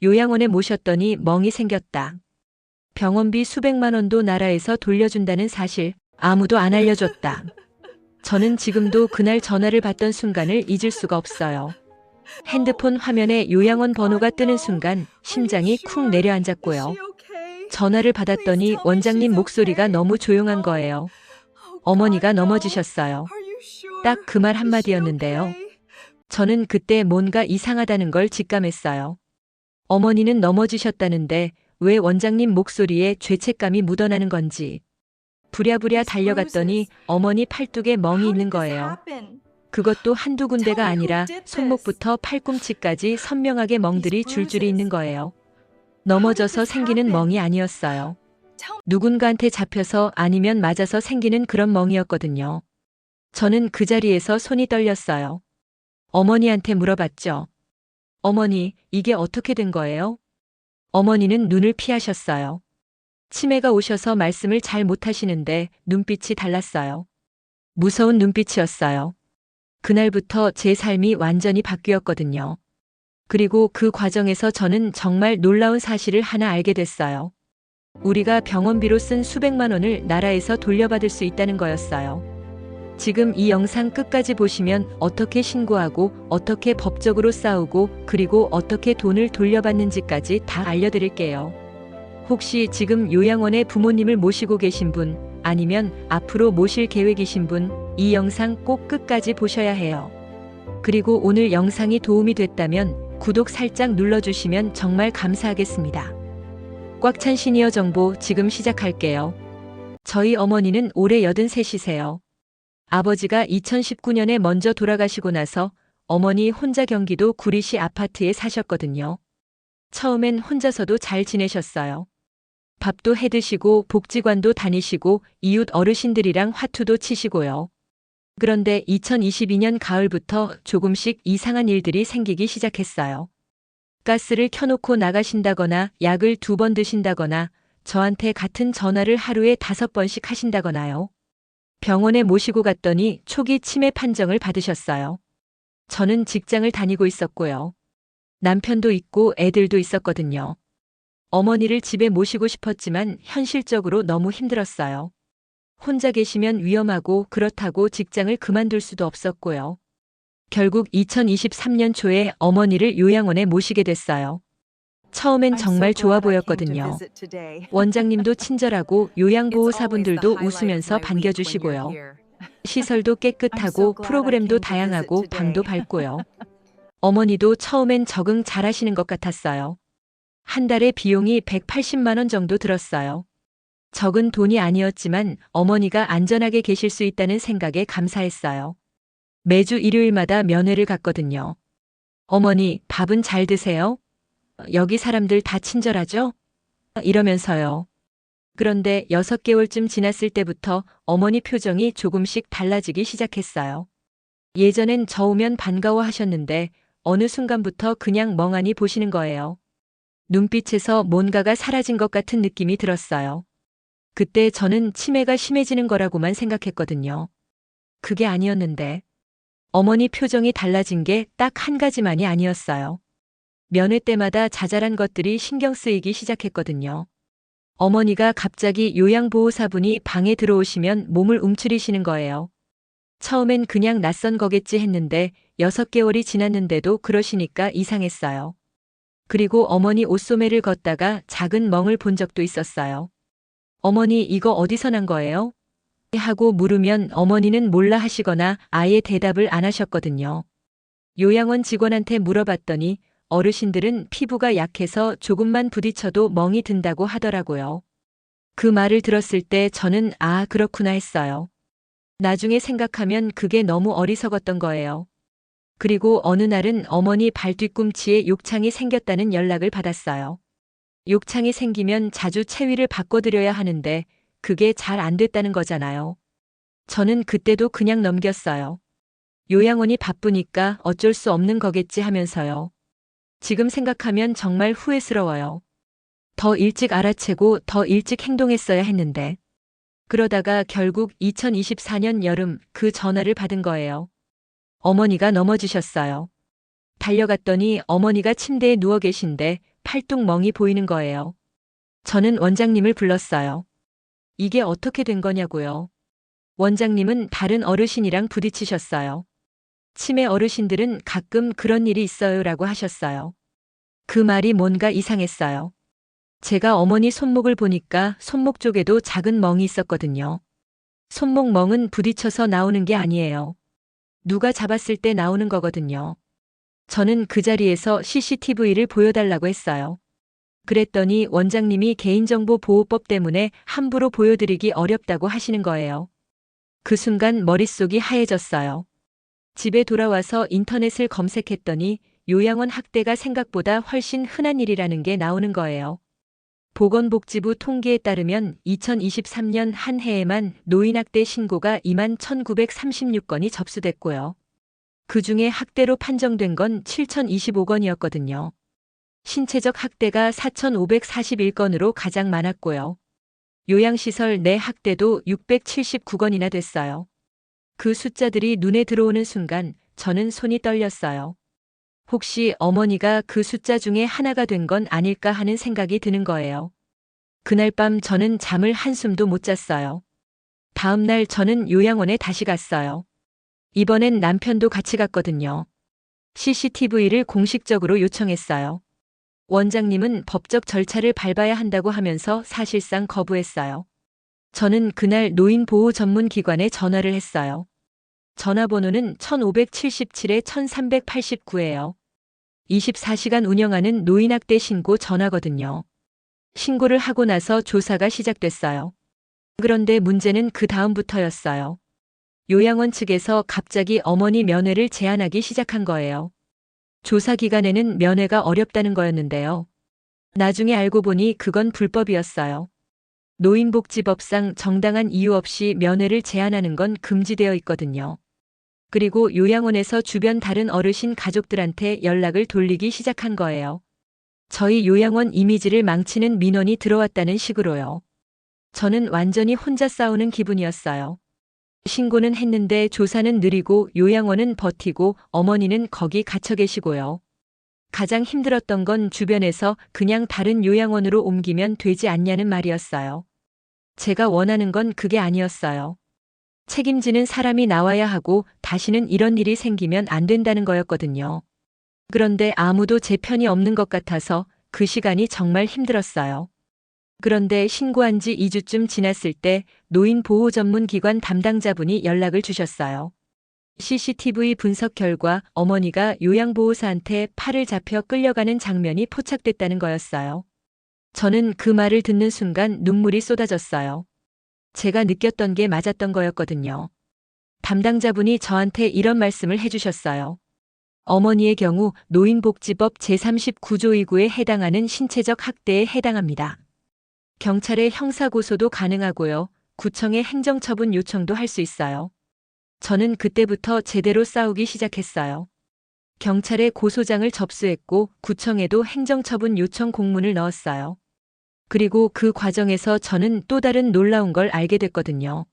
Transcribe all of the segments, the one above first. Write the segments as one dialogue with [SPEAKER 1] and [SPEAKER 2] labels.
[SPEAKER 1] 요양원에 모셨더니 멍이 생겼다. 병원비 수백만 원도 나라에서 돌려준다는 사실 아무도 안 알려줬다. 저는 지금도 그날 전화를 받던 순간을 잊을 수가 없어요. 핸드폰 화면에 요양원 번호가 뜨는 순간 심장이 쿵 내려앉았고요. 전화를 받았더니 원장님 목소리가 너무 조용한 거예요. 어머니가 넘어지셨어요. 딱 그 말 한마디였는데요. 저는 그때 뭔가 이상하다는 걸 직감했어요. 어머니는 넘어지셨다는데 왜 원장님 목소리에 죄책감이 묻어나는 건지. 부랴부랴 달려갔더니 어머니 팔뚝에 멍이 있는 거예요. 그것도 한두 군데가 아니라 손목부터 팔꿈치까지 선명하게 멍들이 줄줄이 있는 거예요. 넘어져서 생기는 멍이 아니었어요. 누군가한테 잡혀서 아니면 맞아서 생기는 그런 멍이었거든요. 저는 그 자리에서 손이 떨렸어요. 어머니한테 물어봤죠. 어머니, 이게 어떻게 된 거예요? 어머니는 눈을 피하셨어요. 치매가 오셔서 말씀을 잘 못하시는데 눈빛이 달랐어요. 무서운 눈빛이었어요. 그날부터 제 삶이 완전히 바뀌었거든요. 그리고 그 과정에서 저는 정말 놀라운 사실을 하나 알게 됐어요. 우리가 병원비로 쓴 수백만 원을 나라에서 돌려받을 수 있다는 거였어요. 지금 이 영상 끝까지 보시면 어떻게 신고하고 어떻게 법적으로 싸우고 그리고 어떻게 돈을 돌려받는지까지 다 알려드릴게요. 혹시 지금 요양원에 부모님을 모시고 계신 분 아니면 앞으로 모실 계획이신 분 이 영상 꼭 끝까지 보셔야 해요. 그리고 오늘 영상이 도움이 됐다면 구독 살짝 눌러주시면 정말 감사하겠습니다. 꽉 찬 시니어 정보 지금 시작할게요. 저희 어머니는 올해 83이세요. 아버지가 2019년에 먼저 돌아가시고 나서 어머니 혼자 경기도 구리시 아파트에 사셨거든요. 처음엔 혼자서도 잘 지내셨어요. 밥도 해 드시고 복지관도 다니시고 이웃 어르신들이랑 화투도 치시고요. 그런데 2022년 가을부터 조금씩 이상한 일들이 생기기 시작했어요. 가스를 켜놓고 나가신다거나 약을 2번 드신다거나 저한테 같은 전화를 하루에 5번씩 하신다거나요. 병원에 모시고 갔더니 초기 치매 판정을 받으셨어요. 저는 직장을 다니고 있었고요. 남편도 있고 애들도 있었거든요. 어머니를 집에 모시고 싶었지만 현실적으로 너무 힘들었어요. 혼자 계시면 위험하고 그렇다고 직장을 그만둘 수도 없었고요. 결국 2023년 초에 어머니를 요양원에 모시게 됐어요. 처음엔 정말 좋아 보였거든요. 원장님도 친절하고 요양보호사분들도 웃으면서 반겨주시고요. 시설도 깨끗하고 프로그램도 다양하고 방도 밝고요. 어머니도 처음엔 적응 잘하시는 것 같았어요. 한 달에 비용이 180만 원 정도 들었어요. 적은 돈이 아니었지만 어머니가 안전하게 계실 수 있다는 생각에 감사했어요. 매주 일요일마다 면회를 갔거든요. 어머니, 밥은 잘 드세요? 여기 사람들 다 친절하죠? 이러면서요. 그런데 6개월쯤 지났을 때부터 어머니 표정이 조금씩 달라지기 시작했어요. 예전엔 저 오면 반가워하셨는데 어느 순간부터 그냥 멍하니 보시는 거예요. 눈빛에서 뭔가가 사라진 것 같은 느낌이 들었어요. 그때 저는 치매가 심해지는 거라고만 생각했거든요. 그게 아니었는데 어머니 표정이 달라진 게 딱 한 가지만이 아니었어요. 면회 때마다 자잘한 것들이 신경 쓰이기 시작했거든요. 어머니가 갑자기 요양보호사분이 방에 들어오시면 몸을 움츠리시는 거예요. 처음엔 그냥 낯선 거겠지 했는데 6개월이 지났는데도 그러시니까 이상했어요. 그리고 어머니 옷소매를 걷다가 작은 멍을 본 적도 있었어요. 어머니 이거 어디서 난 거예요? 하고 물으면 어머니는 몰라 하시거나 아예 대답을 안 하셨거든요. 요양원 직원한테 물어봤더니 어르신들은 피부가 약해서 조금만 부딪혀도 멍이 든다고 하더라고요. 그 말을 들었을 때 저는 아, 그렇구나 했어요. 나중에 생각하면 그게 너무 어리석었던 거예요. 그리고 어느 날은 어머니 발 뒤꿈치에 욕창이 생겼다는 연락을 받았어요. 욕창이 생기면 자주 체위를 바꿔드려야 하는데 그게 잘 안 됐다는 거잖아요. 저는 그때도 그냥 넘겼어요. 요양원이 바쁘니까 어쩔 수 없는 거겠지 하면서요. 지금 생각하면 정말 후회스러워요. 더 일찍 알아채고 더 일찍 행동했어야 했는데. 그러다가 결국 2024년 여름 그 전화를 받은 거예요. 어머니가 넘어지셨어요. 달려갔더니 어머니가 침대에 누워 계신데 팔뚝멍이 보이는 거예요. 저는 원장님을 불렀어요. 이게 어떻게 된 거냐고요. 원장님은 다른 어르신이랑 부딪히셨어요. 치매 어르신들은 가끔 그런 일이 있어요라고 하셨어요. 그 말이 뭔가 이상했어요. 제가 어머니 손목을 보니까 손목 쪽에도 작은 멍이 있었거든요. 손목 멍은 부딪혀서 나오는 게 아니에요. 누가 잡았을 때 나오는 거거든요. 저는 그 자리에서 CCTV를 보여달라고 했어요. 그랬더니 원장님이 개인정보보호법 때문에 함부로 보여드리기 어렵다고 하시는 거예요. 그 순간 머릿속이 하얘졌어요. 집에 돌아와서 인터넷을 검색했더니 요양원 학대가 생각보다 훨씬 흔한 일이라는 게 나오는 거예요. 보건복지부 통계에 따르면 2023년 한 해에만 노인학대 신고가 21,936건이 접수됐고요. 그중에 학대로 판정된 건 7,025건이었거든요. 신체적 학대가 4,541건으로 가장 많았고요. 요양시설 내 학대도 679건이나 됐어요. 그 숫자들이 눈에 들어오는 순간 저는 손이 떨렸어요. 혹시 어머니가 그 숫자 중에 하나가 된 건 아닐까 하는 생각이 드는 거예요. 그날 밤 저는 잠을 한숨도 못 잤어요. 다음 날 저는 요양원에 다시 갔어요. 이번엔 남편도 같이 갔거든요. CCTV를 공식적으로 요청했어요. 원장님은 법적 절차를 밟아야 한다고 하면서 사실상 거부했어요. 저는 그날 노인보호 전문기관에 전화를 했어요. 전화번호는 1577-1389예요. 24시간 운영하는 노인학대 신고 전화거든요. 신고를 하고 나서 조사가 시작됐어요. 그런데 문제는 그 다음부터였어요. 요양원 측에서 갑자기 어머니 면회를 제한하기 시작한 거예요. 조사 기간에는 면회가 어렵다는 거였는데요. 나중에 알고 보니 그건 불법이었어요. 노인복지법상 정당한 이유 없이 면회를 제한하는 건 금지되어 있거든요. 그리고 요양원에서 주변 다른 어르신 가족들한테 연락을 돌리기 시작한 거예요. 저희 요양원 이미지를 망치는 민원이 들어왔다는 식으로요. 저는 완전히 혼자 싸우는 기분이었어요. 신고는 했는데 조사는 느리고 요양원은 버티고 어머니는 거기 갇혀 계시고요. 가장 힘들었던 건 주변에서 그냥 다른 요양원으로 옮기면 되지 않냐는 말이었어요. 제가 원하는 건 그게 아니었어요. 책임지는 사람이 나와야 하고 다시는 이런 일이 생기면 안 된다는 거였거든요. 그런데 아무도 제 편이 없는 것 같아서 그 시간이 정말 힘들었어요. 그런데 신고한 지 2주쯤 지났을 때 노인보호전문기관 담당자분이 연락을 주셨어요. CCTV 분석 결과 어머니가 요양보호사한테 팔을 잡혀 끌려가는 장면이 포착됐다는 거였어요. 저는 그 말을 듣는 순간 눈물이 쏟아졌어요. 제가 느꼈던 게 맞았던 거였거든요. 담당자분이 저한테 이런 말씀을 해주셨어요. 어머니의 경우 노인복지법 제39조 2구에 해당하는 신체적 학대에 해당합니다. 경찰에 형사고소도 가능하고요. 구청에 행정처분 요청도 할 수 있어요. 저는 그때부터 제대로 싸우기 시작했어요. 경찰에 고소장을 접수했고 구청에도 행정처분 요청 공문을 넣었어요. 그리고 그 과정에서 저는 또 다른 놀라운 걸 알게 됐거든요.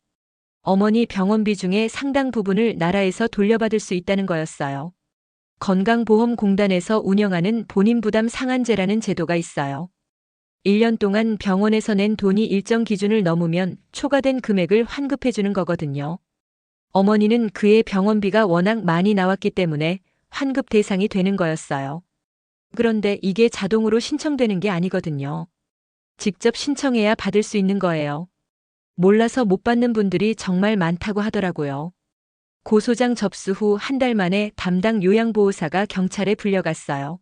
[SPEAKER 1] 어머니 병원비 중에 상당 부분을 나라에서 돌려받을 수 있다는 거였어요. 건강보험공단에서 운영하는 본인부담 상한제라는 제도가 있어요. 1년 동안 병원에서 낸 돈이 일정 기준을 넘으면 초과된 금액을 환급해 주는 거거든요. 어머니는 그의 병원비가 워낙 많이 나왔기 때문에 환급 대상이 되는 거였어요. 그런데 이게 자동으로 신청되는 게 아니거든요. 직접 신청해야 받을 수 있는 거예요. 몰라서 못 받는 분들이 정말 많다고 하더라고요. 고소장 접수 후 한 달 만에 담당 요양보호사가 경찰에 불려갔어요.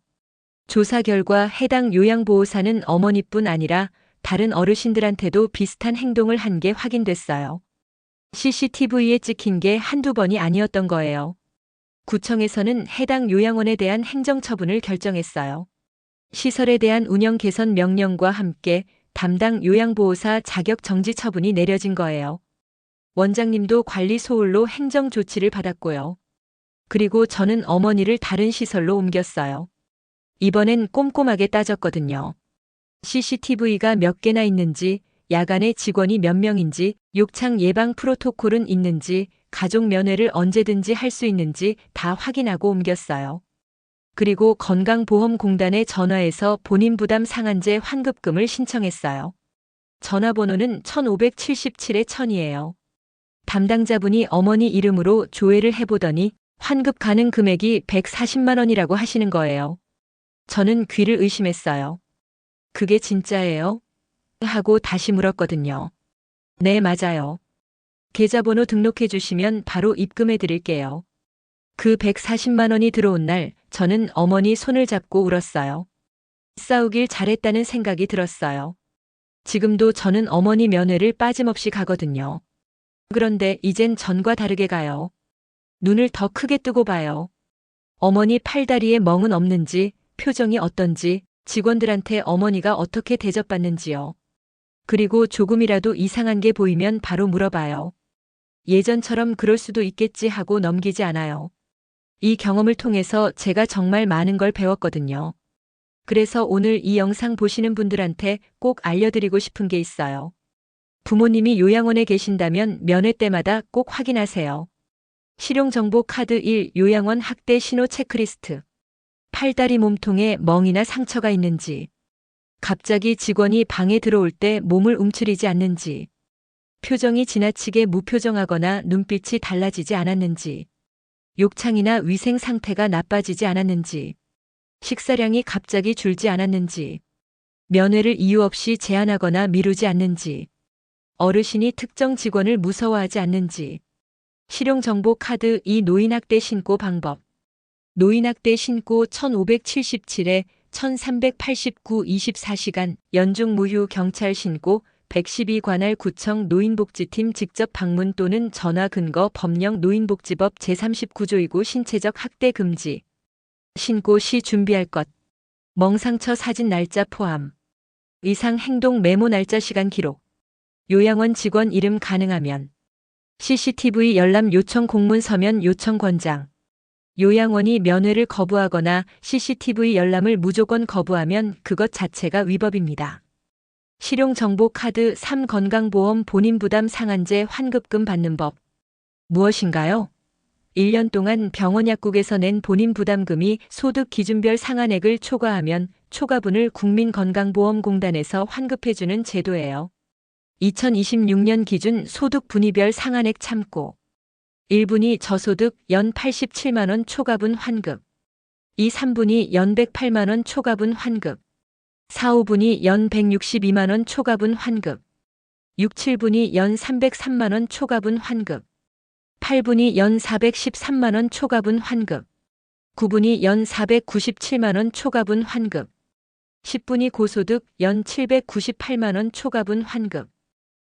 [SPEAKER 1] 조사 결과 해당 요양보호사는 어머니뿐 아니라 다른 어르신들한테도 비슷한 행동을 한 게 확인됐어요. CCTV에 찍힌 게 한두 번이 아니었던 거예요. 구청에서는 해당 요양원에 대한 행정처분을 결정했어요. 시설에 대한 운영 개선 명령과 함께 담당 요양보호사 자격 정지 처분이 내려진 거예요. 원장님도 관리 소홀로 행정 조치를 받았고요. 그리고 저는 어머니를 다른 시설로 옮겼어요. 이번엔 꼼꼼하게 따졌거든요. CCTV가 몇 개나 있는지, 야간에 직원이 몇 명인지, 욕창 예방 프로토콜은 있는지, 가족 면회를 언제든지 할 수 있는지 다 확인하고 옮겼어요. 그리고 건강보험공단에 전화해서 본인 부담 상한제 환급금을 신청했어요. 전화번호는 1577-1000이에요. 담당자분이 어머니 이름으로 조회를 해보더니 환급 가능 금액이 140만 원이라고 하시는 거예요. 저는 귀를 의심했어요. 그게 진짜예요? 하고 다시 물었거든요. 네, 맞아요. 계좌번호 등록해 주시면 바로 입금해 드릴게요. 그 140만 원이 들어온 날 저는 어머니 손을 잡고 울었어요. 싸우길 잘했다는 생각이 들었어요. 지금도 저는 어머니 면회를 빠짐없이 가거든요. 그런데 이젠 전과 다르게 가요. 눈을 더 크게 뜨고 봐요. 어머니 팔다리에 멍은 없는지, 표정이 어떤지, 직원들한테 어머니가 어떻게 대접받는지요. 그리고 조금이라도 이상한 게 보이면 바로 물어봐요. 예전처럼 그럴 수도 있겠지 하고 넘기지 않아요. 이 경험을 통해서 제가 정말 많은 걸 배웠거든요. 그래서 오늘 이 영상 보시는 분들한테 꼭 알려드리고 싶은 게 있어요. 부모님이 요양원에 계신다면 면회 때마다 꼭 확인하세요. 실용정보 카드 1. 요양원 학대 신호 체크리스트. 팔다리 몸통에 멍이나 상처가 있는지. 갑자기 직원이 방에 들어올 때 몸을 움츠리지 않는지. 표정이 지나치게 무표정하거나 눈빛이 달라지지 않았는지. 욕창이나 위생 상태가 나빠지지 않았는지. 식사량이 갑자기 줄지 않았는지. 면회를 이유 없이 제한하거나 미루지 않는지. 어르신이 특정 직원을 무서워하지 않는지. 실용정보 카드 2. 노인학대 신고 방법. 노인학대 신고 1577-1389 24시간 연중 무휴 경찰 신고 112 관할 구청 노인복지팀 직접 방문 또는 전화 근거 법령 노인복지법 제39조이고 신체적 학대 금지. 신고 시 준비할 것. 멍상처 사진 날짜 포함. 이상 행동 메모 날짜 시간 기록. 요양원 직원 이름 가능하면. CCTV 열람 요청 공문 서면 요청 권장. 요양원이 면회를 거부하거나 CCTV 열람을 무조건 거부하면 그것 자체가 위법입니다. 실용정보 카드 3. 건강보험 본인 부담 상한제 환급금 받는 법. 무엇인가요? 1년 동안 병원 약국에서 낸 본인 부담금이 소득 기준별 상한액을 초과하면 초과분을 국민건강보험공단에서 환급해주는 제도예요. 2026년 기준 소득 분위별 상한액 참고. 1분위 저소득 연 87만 원 초과분 환급. 2, 3분위 연 108만 원 초과분 환급. 4, 5분위 연 162만 원 초과분 환급. 6, 7분위 연 303만 원 초과분 환급. 8분위 연 413만 원 초과분 환급. 9분위 연 497만 원 초과분 환급. 10분위 고소득 연 798만 원 초과분 환급.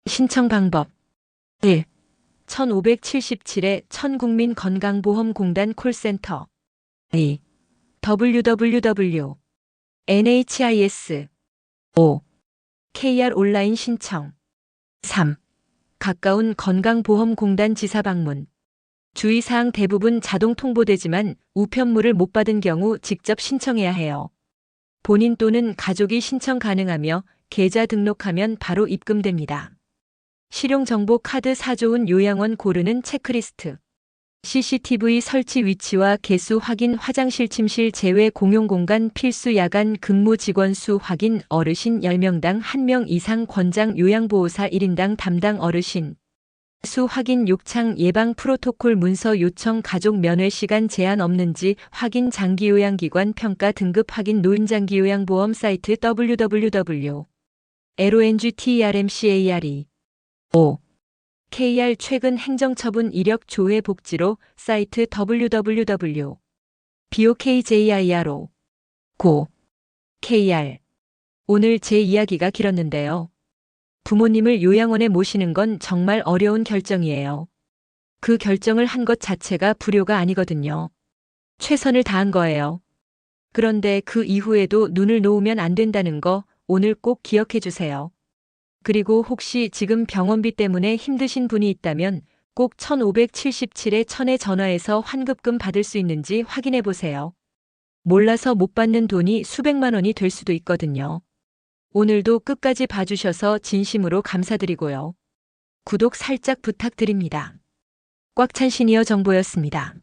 [SPEAKER 1] 신청 방법. 1. 1577-1000국민건강보험공단 콜센터. 2. www. NHIS. 5. KR 온라인 신청. 3. 가까운 건강보험공단 지사 방문. 주의사항 대부분 자동 통보되지만 우편물을 못 받은 경우 직접 신청해야 해요. 본인 또는 가족이 신청 가능하며 계좌 등록하면 바로 입금됩니다. 실용정보 카드 4. 좋은 요양원 고르는 체크리스트. CCTV 설치 위치와 개수 확인. 화장실 침실 제외 공용공간 필수 야간 근무 직원 수 확인. 어르신 10명당 1명 이상 권장 요양보호사 1인당 담당 어르신 수 확인. 욕창 예방 프로토콜 문서 요청. 가족 면회 시간 제한 없는지 확인. 장기요양기관 평가 등급 확인. 노인장기요양보험 사이트 www. longtermcare. 5. KR 최근 행정처분 이력 조회 복지로 사이트 www. bokjiro. 고. KR. 오늘 제 이야기가 길었는데요. 부모님을 요양원에 모시는 건 정말 어려운 결정이에요. 그 결정을 한 것 자체가 불효가 아니거든요. 최선을 다한 거예요. 그런데 그 이후에도 눈을 놓으면 안 된다는 거 오늘 꼭 기억해 주세요. 그리고 혹시 지금 병원비 때문에 힘드신 분이 있다면 꼭 1577-1000에 전화해서 환급금 받을 수 있는지 확인해 보세요. 몰라서 못 받는 돈이 수백만 원이 될 수도 있거든요. 오늘도 끝까지 봐주셔서 진심으로 감사드리고요. 구독 살짝 부탁드립니다. 꽉찬 시니어 정보였습니다.